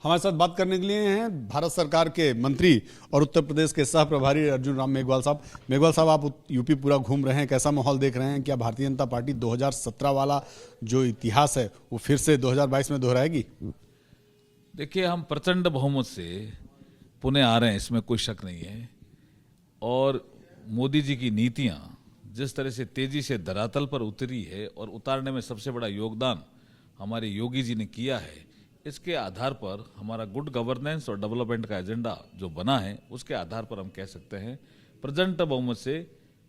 हमारे साथ बात करने के लिए हैं भारत सरकार के मंत्री और उत्तर प्रदेश के सह प्रभारी अर्जुन राम मेघवाल साहब। मेघवाल साहब, आप यूपी पूरा घूम रहे हैं, कैसा माहौल देख रहे हैं? क्या भारतीय जनता पार्टी 2017 वाला जो इतिहास है वो फिर से 2022 में दोहराएगी? देखिए, हम प्रचंड बहुमत से पुणे आ रहे हैं, इसमें कोई शक नहीं है। और मोदी जी की नीतियां जिस तरह से तेजी से धरातल पर उतरी है और उतारने में सबसे बड़ा योगदान हमारे योगी जी ने किया है, इसके आधार पर हमारा गुड गवर्नेंस और डेवलपमेंट का एजेंडा जो बना है, उसके आधार पर हम कह सकते हैं प्रचंड बहुमत से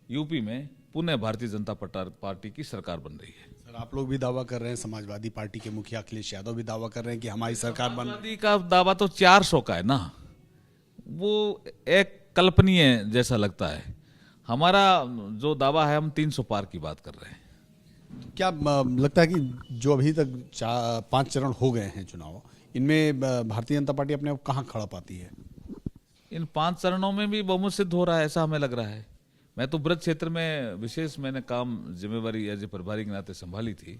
यूपी में पुणे भारतीय जनता पार्टी की सरकार बन रही है। सर, आप लोग भी दावा कर रहे हैं, समाजवादी पार्टी के मुखिया अखिलेश यादव भी दावा कर रहे हैं कि हमारी सरकार बन। समाजवादी का दावा तो 400 का है ना, वो एक कल्पनीय जैसा लगता है। हमारा जो दावा है, हम 300 पार की बात कर रहे हैं। क्या लगता है कि जो अभी तक 5 चरण हो गए हैं चुनाव, इनमें भारतीय जनता पार्टी अपने आप कहाँ खड़ा पाती है? इन 5 चरणों में भी बहुमत सिद्ध हो रहा है, ऐसा हमें लग रहा है। मैं तो ब्रज क्षेत्र में विशेष मैंने काम जिम्मेवारी एज ए प्रभारी के नाते संभाली थी,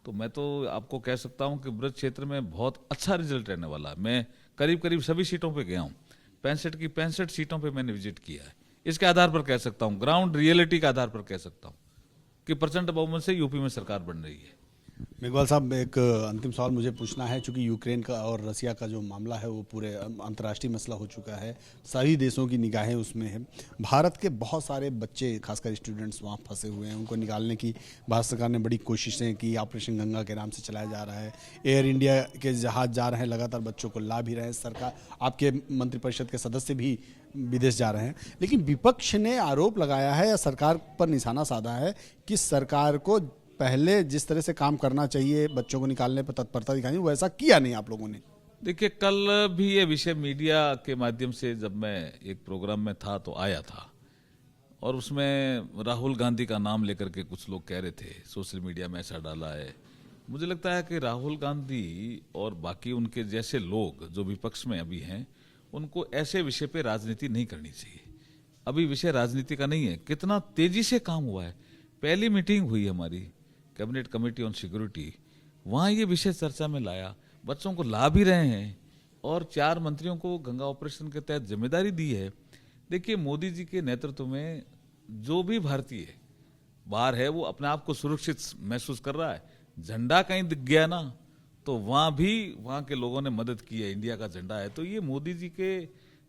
तो मैं तो आपको कह सकता हूं कि ब्रज क्षेत्र में बहुत अच्छा रिजल्ट रहने वाला है। मैं करीब करीब सभी सीटों पे गया हूं, 65 की 65 सीटों पे मैंने विजिट किया है। इसके आधार पर कह सकता हूं, ग्राउंड रियलिटी के आधार पर कह सकता हूं कि प्रचंड बहुमत से यूपी में सरकार बन रही है। मेघवाल साहब, एक अंतिम सवाल मुझे पूछना है, चूंकि यूक्रेन का और रसिया का जो मामला है वो पूरे अंतर्राष्ट्रीय मसला हो चुका है, सभी देशों की निगाहें उसमें है। भारत के बहुत सारे बच्चे, खासकर स्टूडेंट्स वहाँ फंसे हुए हैं, उनको निकालने की भारत सरकार ने बड़ी कोशिशें की। ऑपरेशन गंगा के नाम से चलाया जा रहा है, एयर इंडिया के जहाज जा रहे हैं, लगातार बच्चों को ला भी रहे हैं। सरकार, आपके मंत्रिपरिषद के सदस्य भी विदेश जा रहे हैं, लेकिन विपक्ष ने आरोप लगाया है या सरकार पर निशाना साधा है कि सरकार को पहले जिस तरह से काम करना चाहिए, बच्चों को निकालने पर तत्परता दिखानी, वैसा किया नहीं आप लोगों ने। देखिए, कल भी ये विषय मीडिया के माध्यम से जब मैं एक प्रोग्राम में था तो आया था, और उसमें राहुल गांधी का नाम लेकर के कुछ लोग कह रहे थे, सोशल मीडिया में ऐसा डाला है। मुझे लगता है कि राहुल गांधी और बाकी उनके जैसे लोग जो विपक्ष में अभी हैं, उनको ऐसे विषय पे राजनीति नहीं करनी चाहिए। अभी विषय राजनीति का नहीं है, कितना तेजी से काम हुआ है। पहली मीटिंग हुई हमारी कैबिनेट कमेटी ऑन सिक्योरिटी, वहाँ ये विषय चर्चा में लाया, बच्चों को ला भी रहे हैं, और 4 मंत्रियों को गंगा ऑपरेशन के तहत जिम्मेदारी दी है। देखिए, मोदी जी के नेतृत्व में जो भी भारतीय बाहर है वो अपने आप को सुरक्षित महसूस कर रहा है। झंडा कहीं दिख गया ना, तो वहाँ भी वहाँ के लोगों ने मदद की है, इंडिया का झंडा है। तो ये मोदी जी के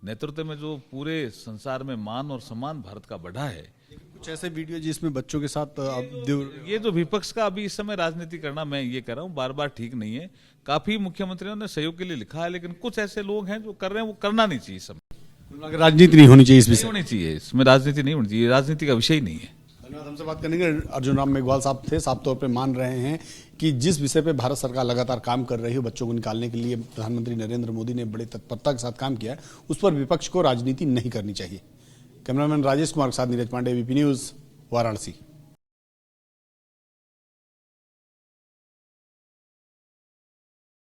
नेतृत्व में जो पूरे संसार में मान और सम्मान भारत का बढ़ा है। कुछ ऐसे वीडियो जिसमें बच्चों के साथ ये जो विपक्ष का अभी इस समय राजनीति करना, मैं ये कह रहा हूँ, बार बार ठीक नहीं है। काफी मुख्यमंत्रियों ने सहयोग के लिए लिखा है, लेकिन कुछ ऐसे लोग हैं जो कर रहे हैं, वो करना नहीं चाहिए। समय राजनीति नहीं होनी चाहिए, इस विषय होनी चाहिए, इसमें राजनीति नहीं होनी चाहिए, राजनीति का विषय ही नहीं है। धन्यवाद। हमसे बात करने के अर्जुन राम मेघवाल साहब थे। साफ तौर पे मान रहे हैं कि जिस विषय पे भारत सरकार लगातार काम कर रही है, बच्चों को निकालने के लिए प्रधानमंत्री नरेंद्र मोदी ने बड़े तत्परता के साथ काम किया है, उस पर विपक्ष को राजनीति नहीं करनी चाहिए। कैमरामैन राजेश कुमार के साथ नीरज पांडे, वीपी न्यूज, वाराणसी।